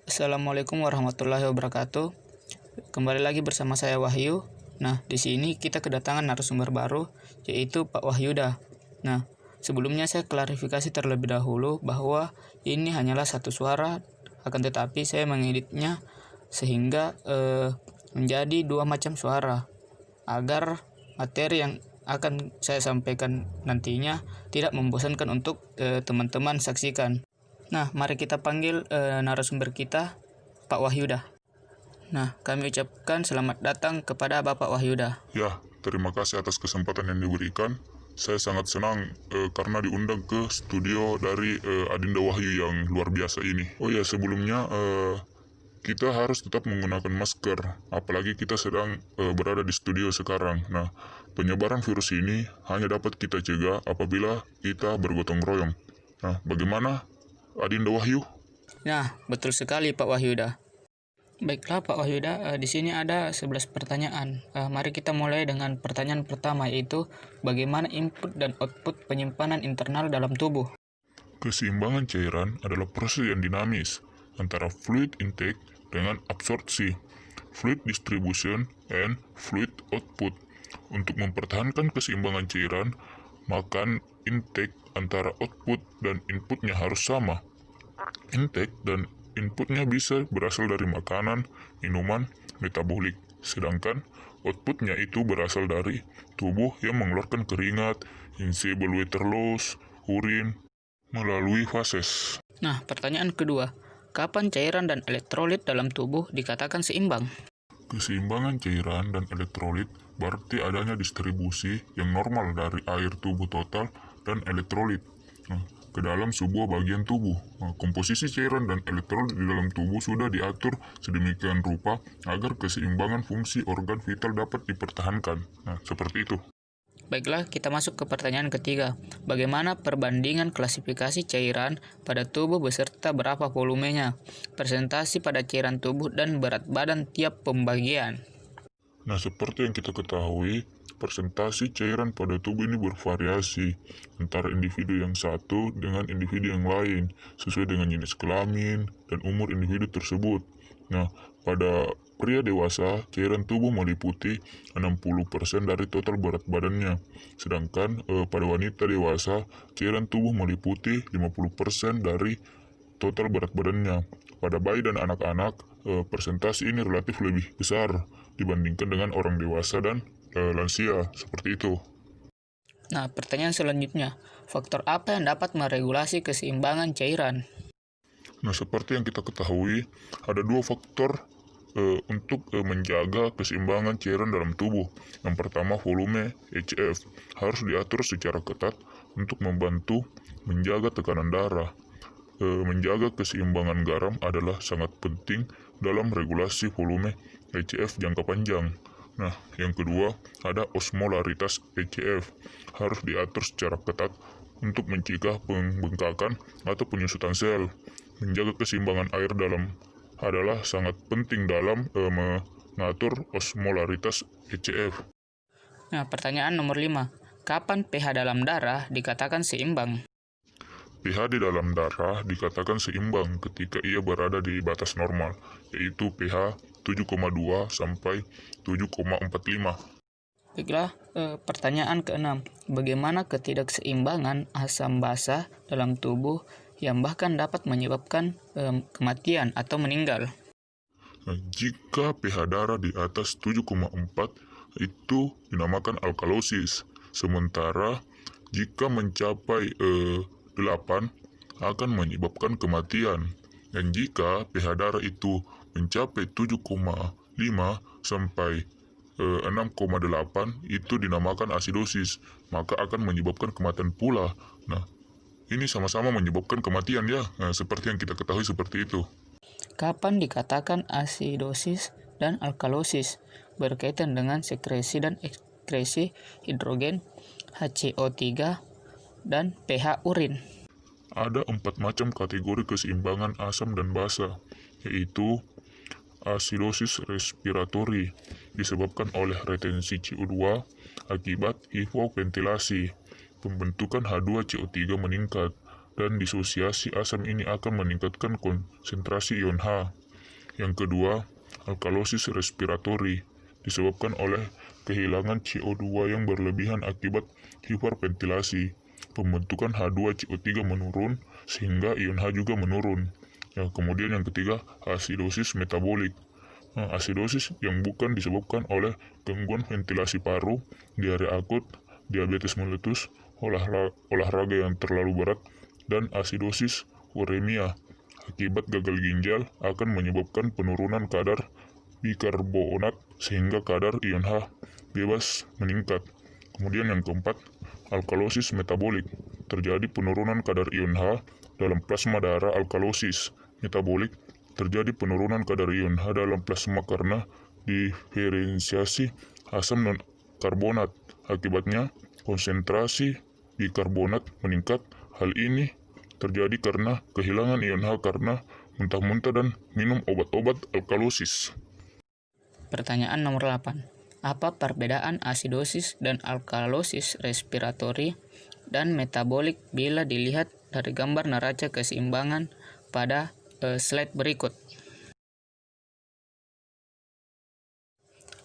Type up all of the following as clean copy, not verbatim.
Assalamualaikum warahmatullahi wabarakatuh. Kembali lagi bersama saya Wahyu. Nah, di sini kita kedatangan narasumber baru, yaitu Pak Wahyuda. Nah, sebelumnya saya klarifikasi terlebih dahulu bahwa ini hanyalah satu suara, akan tetapi saya mengeditnya sehingga menjadi dua macam suara, agar materi yang akan saya sampaikan nantinya tidak membosankan untuk teman-teman saksikan. Nah, mari kita panggil narasumber kita, Pak Wahyuda. Nah, kami ucapkan selamat datang kepada Bapak Wahyuda. Ya, terima kasih atas kesempatan yang diberikan. Saya sangat senang karena diundang ke studio dari Adinda Wahyu yang luar biasa ini. Oh ya, sebelumnya kita harus tetap menggunakan masker, apalagi kita sedang berada di studio sekarang. Nah, penyebaran virus ini hanya dapat kita cegah apabila kita bergotong royong. Nah, bagaimana Adinda Wahyu? Nah, betul sekali Pak Wahyuda. Baiklah Pak Wahyuda, di sini ada 11 pertanyaan. Mari kita mulai dengan pertanyaan pertama, yaitu bagaimana input dan output penyimpanan internal dalam tubuh? Keseimbangan cairan adalah proses yang dinamis antara fluid intake dengan absorpsi, fluid distribution, and fluid output. Untuk mempertahankan keseimbangan cairan, maka intake antara output dan inputnya harus sama. Intake dan inputnya bisa berasal dari makanan, minuman, metabolik, sedangkan outputnya itu berasal dari tubuh yang mengeluarkan keringat, insoluble water loss, urin, melalui fases. Nah, pertanyaan kedua, kapan cairan dan elektrolit dalam tubuh dikatakan seimbang? Keseimbangan cairan dan elektrolit berarti adanya distribusi yang normal dari air tubuh total dan elektrolit ke dalam sebuah bagian tubuh. Komposisi cairan dan elektrolit di dalam tubuh sudah diatur sedemikian rupa agar keseimbangan fungsi organ vital dapat dipertahankan. Nah, seperti itu. Baiklah, kita masuk ke pertanyaan ketiga. Bagaimana perbandingan klasifikasi cairan pada tubuh beserta berapa volumenya, presentasi pada cairan tubuh, dan berat badan tiap pembagian? Nah, seperti yang kita ketahui, presentasi cairan pada tubuh ini bervariasi antara individu yang satu dengan individu yang lain, sesuai dengan jenis kelamin dan umur individu tersebut. Nah, pada pria dewasa, cairan tubuh meliputi 60% dari total berat badannya. Sedangkan pada wanita dewasa, cairan tubuh meliputi 50% dari total berat badannya. Pada bayi dan anak-anak, persentase ini relatif lebih besar dibandingkan dengan orang dewasa dan lansia, seperti itu. Nah, pertanyaan selanjutnya, faktor apa yang dapat meregulasi keseimbangan cairan? Nah, seperti yang kita ketahui, ada dua faktor untuk menjaga keseimbangan cairan dalam tubuh. Yang pertama, volume HF harus diatur secara ketat untuk membantu menjaga tekanan darah. Menjaga keseimbangan garam adalah sangat penting dalam regulasi volume HCF jangka panjang. Nah, yang kedua, ada osmolaritas HCF. Harus diatur secara ketat untuk mencegah pembengkakan atau penyusutan sel. Menjaga keseimbangan air dalam adalah sangat penting dalam mengatur osmolaritas HCF. Nah, pertanyaan nomor 5. Kapan pH dalam darah dikatakan seimbang? pH di dalam darah dikatakan seimbang ketika ia berada di batas normal, yaitu pH 7,2 sampai 7,45. Baiklah, pertanyaan ke-6. Bagaimana ketidakseimbangan asam basa dalam tubuh yang bahkan dapat menyebabkan kematian atau meninggal? Nah, jika pH darah di atas 7,4 itu dinamakan alkalosis, sementara jika mencapai 8 akan menyebabkan kematian. Dan jika pH darah itu mencapai 7,5 sampai 6,8 itu dinamakan asidosis, maka akan menyebabkan kematian pula. Nah, ini sama-sama menyebabkan kematian ya. Nah, seperti yang kita ketahui seperti itu. Kapan dikatakan asidosis dan alkalosis? Berkaitan dengan sekresi dan ekskresi hidrogen, HCO3, dan pH urin. Ada 4 macam kategori keseimbangan asam dan basa, yaitu asidosis respiratori disebabkan oleh retensi CO2 akibat hipoventilasi, pembentukan H2CO3 meningkat, dan disosiasi asam ini akan meningkatkan konsentrasi ion H. Yang kedua, alkalosis respiratori disebabkan oleh kehilangan CO2 yang berlebihan akibat hiperventilasi. Pembentukan H2CO3 menurun sehingga ion H juga menurun. Ya, kemudian yang ketiga, asidosis metabolik. Asidosis yang bukan disebabkan oleh gangguan ventilasi paru, diare akut, diabetes meletus, olahraga yang terlalu berat, dan asidosis uremia akibat gagal ginjal akan menyebabkan penurunan kadar bikarbonat sehingga kadar ion H bebas meningkat. Kemudian yang keempat, alkalosis metabolik. Terjadi penurunan kadar ion H dalam plasma darah. Alkalosis metabolik terjadi penurunan kadar ion H dalam plasma karena diferensiasi asam non karbonat. Akibatnya, konsentrasi bikarbonat meningkat. Hal ini terjadi karena kehilangan ion H karena muntah-muntah dan minum obat-obat alkalosis. Pertanyaan nomor 8. Apa perbedaan asidosis dan alkalosis respiratori dan metabolik bila dilihat dari gambar neraca keseimbangan pada slide berikut?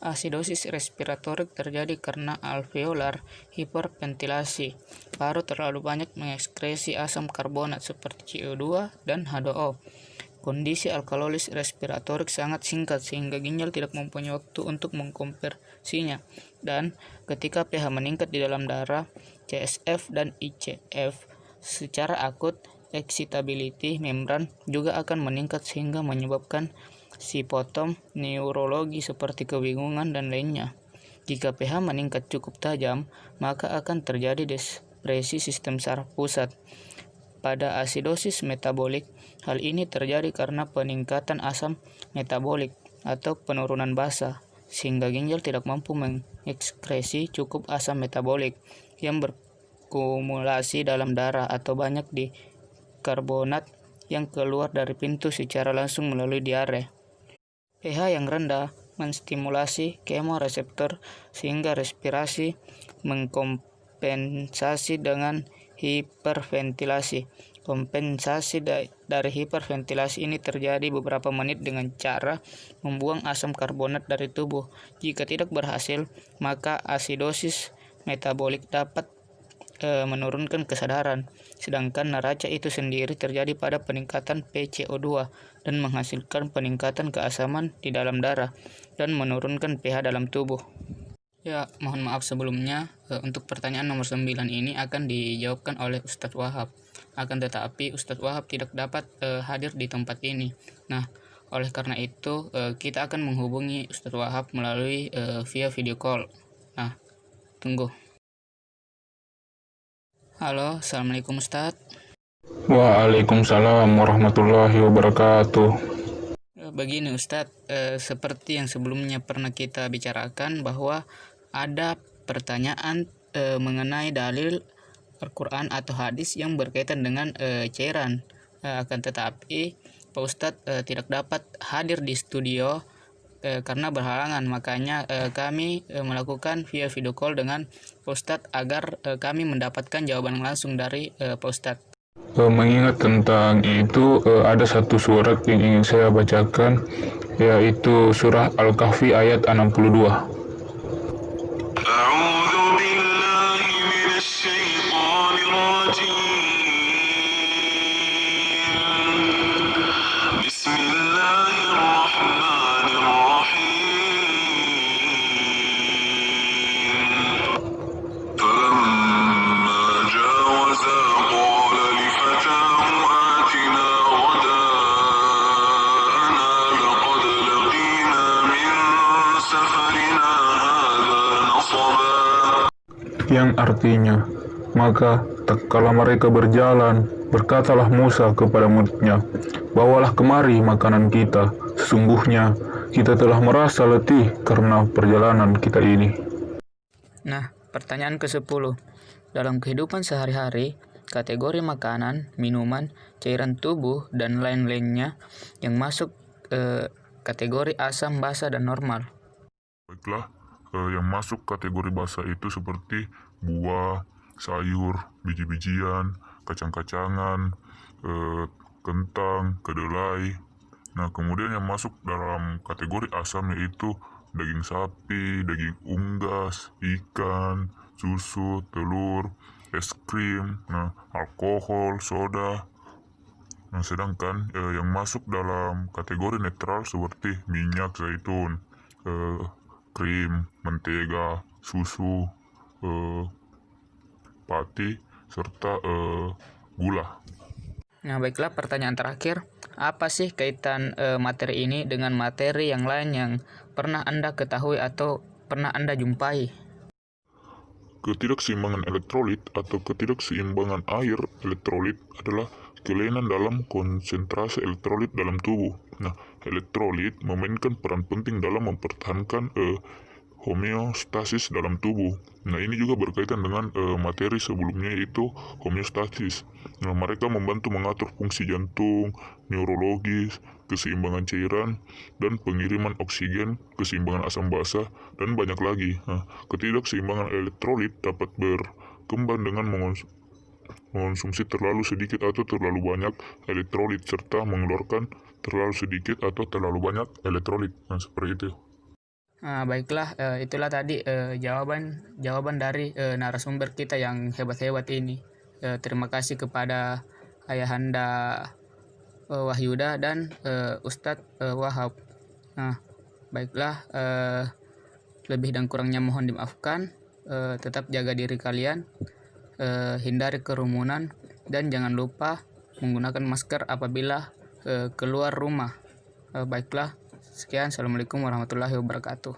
Asidosis respiratorik terjadi karena alveolar hiperventilasi. Paru terlalu banyak mengekskresi asam karbonat seperti CO2 dan H2O. Kondisi alkalosis respiratorik sangat singkat sehingga ginjal tidak mempunyai waktu untuk mengkonversinya. Dan ketika pH meningkat di dalam darah, CSF dan ICF secara akut, excitability membran juga akan meningkat sehingga menyebabkan simptom neurologi seperti kebingungan dan lainnya. Jika pH meningkat cukup tajam, maka akan terjadi depresi sistem saraf pusat. Pada asidosis metabolik, hal ini terjadi karena peningkatan asam metabolik atau penurunan basa, sehingga ginjal tidak mampu mengekskresi cukup asam metabolik yang berkumulasi dalam darah atau banyak di karbonat yang keluar dari pintu secara langsung melalui diare. pH yang rendah menstimulasi kemoreseptor sehingga respirasi mengkompensasi dengan hiperventilasi. Kompensasi dari hiperventilasi ini terjadi beberapa menit dengan cara membuang asam karbonat dari tubuh. Jika tidak berhasil, maka asidosis metabolik dapat menurunkan kesadaran, sedangkan neraca itu sendiri terjadi pada peningkatan PCO2 dan menghasilkan peningkatan keasaman di dalam darah dan menurunkan pH dalam tubuh. Ya, mohon maaf sebelumnya, untuk pertanyaan nomor 9 ini akan dijawabkan oleh Ustadz Wahab. Akan tetapi Ustadz Wahab tidak dapat hadir di tempat ini. Nah, oleh karena itu kita akan menghubungi Ustadz Wahab melalui via video call. Nah, tunggu. Halo, Assalamualaikum Ustadz. Waalaikumsalam warahmatullahi wabarakatuh. Begini Ustadz, seperti yang sebelumnya pernah kita bicarakan bahwa ada pertanyaan mengenai dalil Al-Quran atau hadis yang berkaitan dengan cairan. Akan tetapi Pak Ustadz tidak dapat hadir di studio karena berhalangan, makanya kami melakukan via video call dengan Pak Ustadz agar kami mendapatkan jawaban langsung dari Pak Ustadz. Mengingat tentang itu, ada satu surat yang ingin saya bacakan, yaitu surah Al-Kahfi ayat 62. Yang artinya, maka tatkala mereka berjalan, berkatalah Musa kepada muridnya, bawalah kemari makanan kita, sesungguhnya kita telah merasa letih karena perjalanan kita ini. Nah, pertanyaan ke-10. Dalam kehidupan sehari-hari, kategori makanan, minuman, cairan tubuh, dan lain-lainnya yang masuk kategori asam, basa, dan normal. Baiklah, yang masuk kategori basa itu seperti buah, sayur, biji-bijian, kacang-kacangan, kentang, kedelai. Nah, kemudian yang masuk dalam kategori asam yaitu daging sapi, daging unggas, ikan, susu, telur, es krim, nah, alkohol, soda. Nah, sedangkan yang masuk dalam kategori netral seperti minyak zaitun, krim, mentega, susu, pati, serta gula. Nah, baiklah, pertanyaan terakhir. Apa sih kaitan materi ini dengan materi yang lain yang pernah Anda ketahui atau pernah Anda jumpai? Ketidakseimbangan elektrolit atau ketidakseimbangan air elektrolit adalah kelainan dalam konsentrasi elektrolit dalam tubuh. Nah, elektrolit memainkan peran penting dalam mempertahankan homeostasis dalam tubuh. Nah, ini juga berkaitan dengan materi sebelumnya yaitu homeostasis. Nah, mereka membantu mengatur fungsi jantung, neurologis, keseimbangan cairan, dan pengiriman oksigen, keseimbangan asam basa, dan banyak lagi. Nah, ketidakseimbangan elektrolit dapat berkembang dengan mengonsumsi terlalu sedikit atau terlalu banyak elektrolit, serta mengeluarkan terlalu sedikit atau terlalu banyak elektrolit. Nah, seperti itu. Nah, baiklah, itulah tadi jawaban dari narasumber kita yang hebat-hebat ini. Terima kasih kepada Ayahanda Wahyuda dan Ustadz Wahab. Nah, baiklah, lebih dan kurangnya mohon dimaafkan. Tetap jaga diri kalian, hindari kerumunan, dan jangan lupa menggunakan masker apabila keluar rumah. Baiklah, sekian. Assalamualaikum warahmatullahi wabarakatuh.